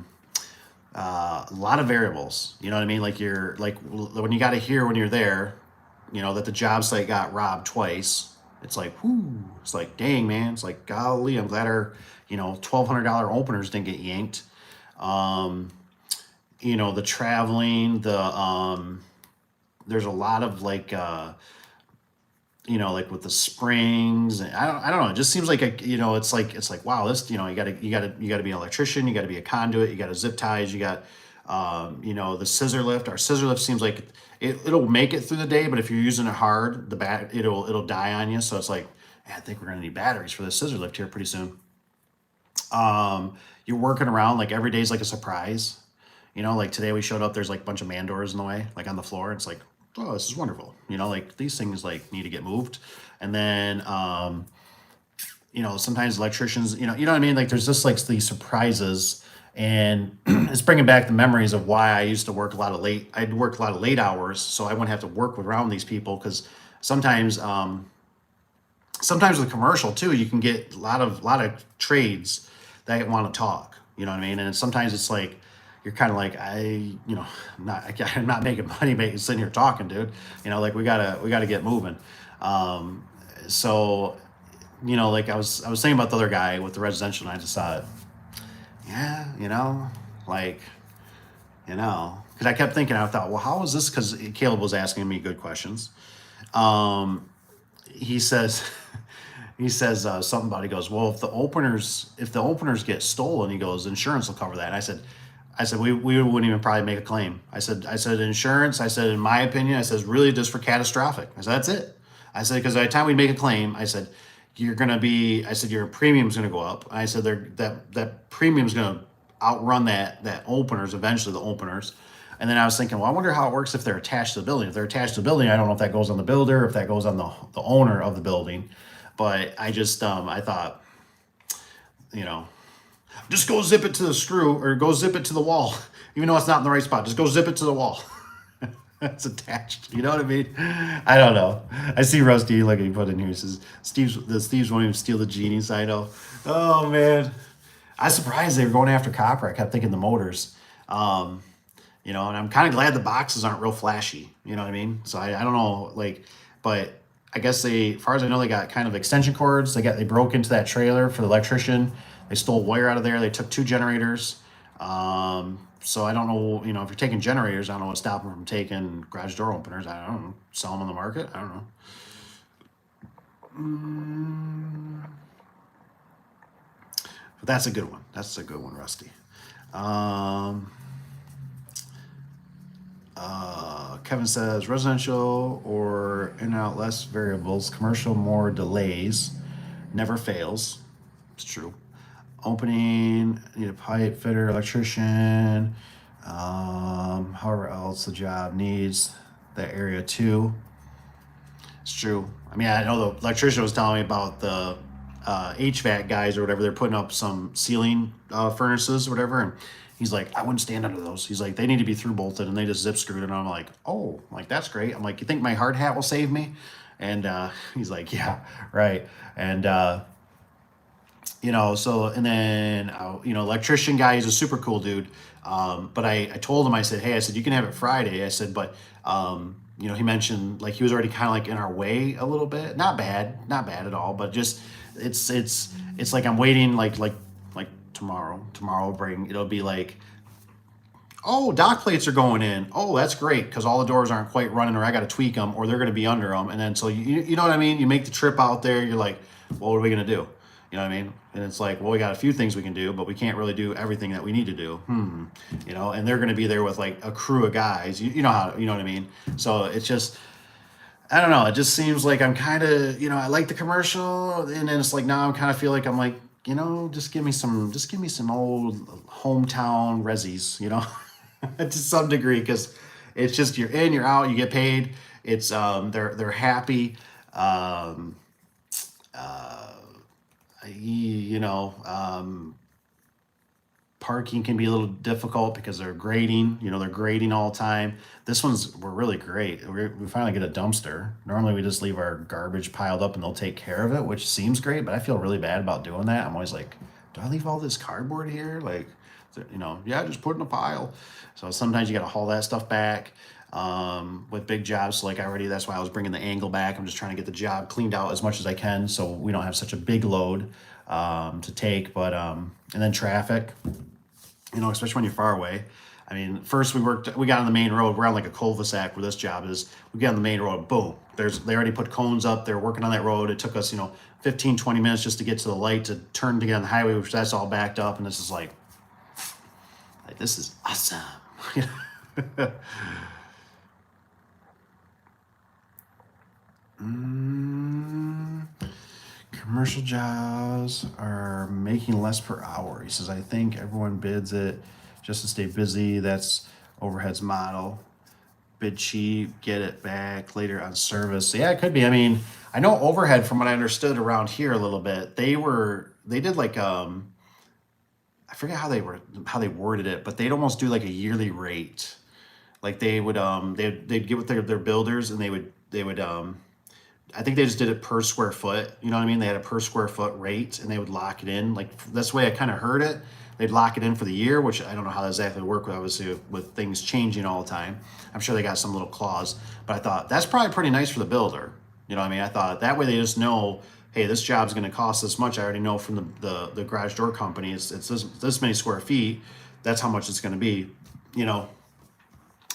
lot of variables. You know what I mean? Like you're like when you got to hear when you're there, that the job site got robbed twice. It's like, whoo, it's like, dang, man. It's like, golly, I'm glad our, $1,200 openers didn't get yanked. The traveling, there's a lot of like with the springs, and I don't know. It just seems like it's like wow, this you gotta be an electrician, you gotta be a conduit, you gotta zip ties, you got the scissor lift. Our scissor lift seems like it'll make it through the day, but if you're using it hard, it'll die on you. So it's like, I think we're gonna need batteries for this scissor lift here pretty soon. You're working around like every day's like a surprise. Like today we showed up, there's like a bunch of man doors in the way, like on the floor. It's like, oh, this is wonderful. Like these things like need to get moved. And then, sometimes electricians, you know what I mean? Like there's just like these surprises, and it's bringing back the memories of why I used to work I'd work a lot of late hours. So I wouldn't have to work around these people. Cause sometimes with commercial too, you can get a lot of trades that want to talk, you know what I mean? And sometimes it's like, you're kind of like, I'm not making money sitting here talking, dude. Like we gotta get moving. So, like I was saying about the other guy with the residential, and I just thought, yeah, because I kept thinking, I thought, well, how is this? Because Caleb was asking me good questions. He says something about, he goes, well, if the openers get stolen, he goes, insurance will cover that. And I said, we wouldn't even probably make a claim. I said, insurance, in my opinion, is really just for catastrophic. I said, that's it. I said, because by the time we make a claim, I said, your premium's going to go up. I said, that premium's going to outrun that openers, eventually the openers. And then I was thinking, well, I wonder how it works if they're attached to the building. If they're attached to the building, I don't know if that goes on the builder, if that goes on the owner of the building. But I just, I thought, just go zip it to the screw or go zip it to the wall. Even though it's not in the right spot, just go zip it to the wall. It's attached. You know what I mean? I don't know. I see Rusty. Look, he put in here. He says Steve's won't even steal the genies. I know. Oh man, I was surprised they were going after copper. I kept thinking the motors. Um, and I'm kind of glad the boxes aren't real flashy. You know what I mean? So I don't know, like, but I guess as far as I know, they got kind of extension cords. They broke into that trailer for the electrician. They stole wire out of there. They took 2 generators. So I don't know, if you're taking generators, I don't know what's stopping them from taking garage door openers. I don't know, sell them on the market. I don't know. But that's a good one. That's a good one, Rusty. Kevin says residential or in and out less variables, commercial more delays, never fails. It's true. Opening, need a pipe fitter, electrician, however else the job needs that area too. It's true. I mean, I know the electrician was telling me about the HVAC guys or whatever. They're putting up some ceiling furnaces or whatever, and he's like, I wouldn't stand under those. He's like, they need to be through bolted, and they just zip screwed. And I'm like, oh, like that's great. I'm like, you think my hard hat will save me? And he's like, yeah, right. And so and then electrician guy, he's a super cool dude. But I told him, I said, hey, I said you can have it Friday. I said, but he mentioned like he was already kind of like in our way a little bit. Not bad at all, but just it's like I'm waiting like tomorrow it'll be like, oh, dock plates are going in. Oh, that's great, because all the doors aren't quite running, or I got to tweak them, or they're going to be under them. And then so you know what I mean? You make the trip out there. You're like, well, what are we going to do? You know what I mean? And it's like, well, we got a few things we can do, but we can't really do everything that we need to do. And they're going to be there with like a crew of guys. You know what I mean? So it's just, I don't know. It just seems like I'm kind of, I like the commercial, and then it's like now I'm kind of feel like I'm like, just give me some old hometown resis, to some degree, because it's just you're in, you're out, you get paid. It's they're happy. Parking can be a little difficult because they're grading. They're grading all the time. We're really great. We finally get a dumpster. Normally we just leave our garbage piled up and they'll take care of it, which seems great, but I feel really bad about doing that. I'm always like, do I leave all this cardboard here? Like, yeah, just put it in a pile. So sometimes you got to haul that stuff back. With big jobs, so that's why I was bringing the angle back. I'm just trying to get the job cleaned out as much as I can so we don't have such a big load to take. But and then traffic, especially when you're far away. I mean, first we got on the main road. We're on like a cul-de-sac where this job is. We get on the main road, boom. They already put cones up. They're working on that road. It took us, 15, 20 minutes just to get to the light to turn to get on the highway, which that's all backed up. And this is like this is awesome. Commercial jobs are making less per hour. He says, I think everyone bids it just to stay busy. That's overhead's model. Bid cheap, get it back later on service. So yeah, it could be. I mean, I know overhead, from what I understood around here a little bit, they did like I forget how they worded it, but they'd almost do like a yearly rate. Like they would they'd get with their builders, and they would I think they just did it per square foot. You know what I mean? They had a per square foot rate, and they would lock it in. Like that's the way I kind of heard it. They'd lock it in for the year, which I don't know how that exactly work, obviously, with things changing all the time. I'm sure they got some little clause, but I thought that's probably pretty nice for the builder. You know what I mean? I thought that way they just know, hey, this job's going to cost this much. I already know from the garage door company, it's this many square feet. That's how much it's going to be, And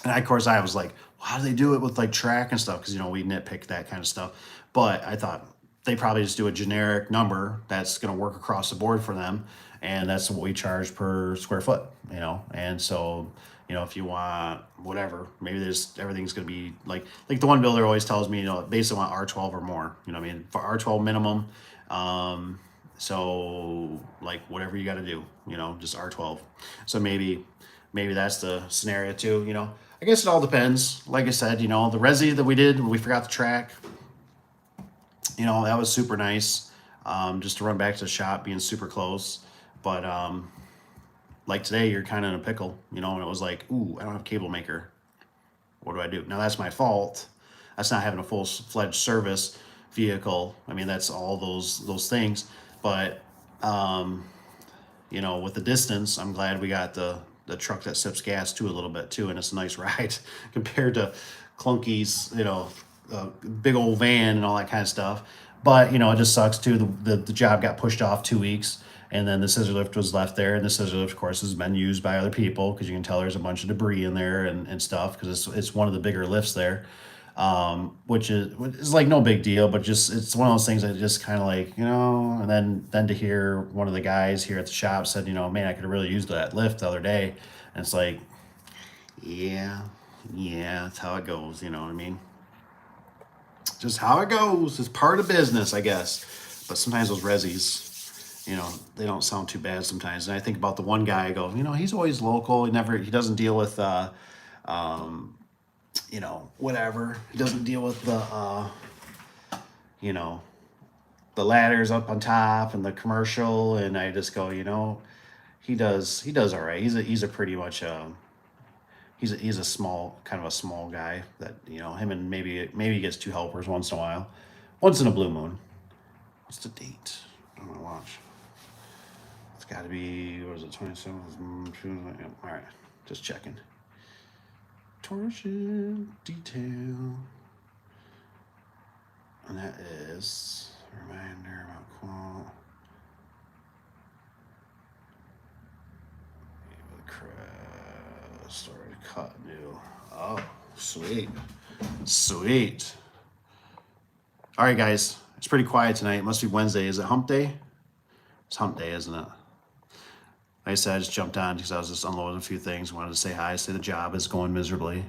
of course, I was like, well, how do they do it with like track and stuff? Because, we nitpick that kind of stuff. But I thought they probably just do a generic number that's going to work across the board for them. And that's what we charge per square foot, And so, if you want whatever, maybe everything's going to be like the one builder always tells me, basically want R12 or more, for R12 minimum. So like whatever you got to do, just R12. So maybe that's the scenario too, I guess it all depends. Like I said, the resi that we did, we forgot the track. That was super nice. Just to run back to the shop, being super close. But like today, you're kind of in a pickle, and it was like, ooh, I don't have a cable maker. what do I do? Now that's my fault. That's not having a full-fledged service vehicle. I mean, that's all those things. But you know, with the distance, I'm glad we got the truck that sips gas too a little bit too, and it's a nice ride compared to clunky's, you know, big old van and all that kind of stuff. But you know, it just sucks too. The job got pushed off 2 weeks, and then the scissor lift was left there, and the scissor lift, of course, has been used by other people because you can tell there's a bunch of debris in there and stuff because it's one of the bigger lifts there. Which is like no big deal, but just it's one of those things that just kind of like, you know. And then to hear one of the guys here at the shop said, you know, man, I could have really used that lift the other day, and it's like, yeah, that's how it goes. You know what I mean? Just how it goes. It's part of business, I guess. But sometimes those resis, you know, they don't sound too bad sometimes. And I think about the one guy, I go, you know, he's always local. He doesn't deal with you know, whatever. He doesn't deal with the, you know, the ladders up on top and the commercial. And I just go, you know, he does all right. He's a pretty much, he's a small, kind of a small guy that, you know, him and maybe he gets 2 helpers once in a while, once in a blue moon. What's the date? I'm gonna watch. It's got to be, what is it, 27th? All right, just checking. Torsion detail, and that is a reminder about qual. Started cut new. Oh, sweet. All right, guys, it's pretty quiet tonight. It must be Wednesday. Is it hump day? It's hump day, isn't it? Like I said, I just jumped on because I was just unloading a few things. Wanted to say hi, say the job is going miserably.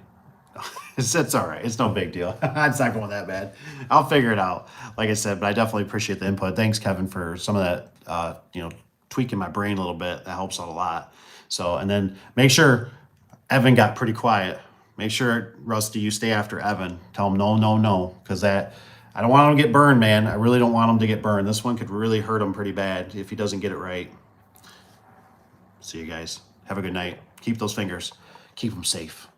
It's all right. It's no big deal. It's not going that bad. I'll figure it out. Like I said, but I definitely appreciate the input. Thanks, Kevin, for some of that, you know, tweaking my brain a little bit. That helps out a lot. So, and then make sure Evan got pretty quiet. Make sure, Rusty, you stay after Evan. Tell him no, because that, I don't want him to get burned, man. I really don't want him to get burned. This one could really hurt him pretty bad if he doesn't get it right. See you guys. Have a good night. Keep those fingers. Keep them safe.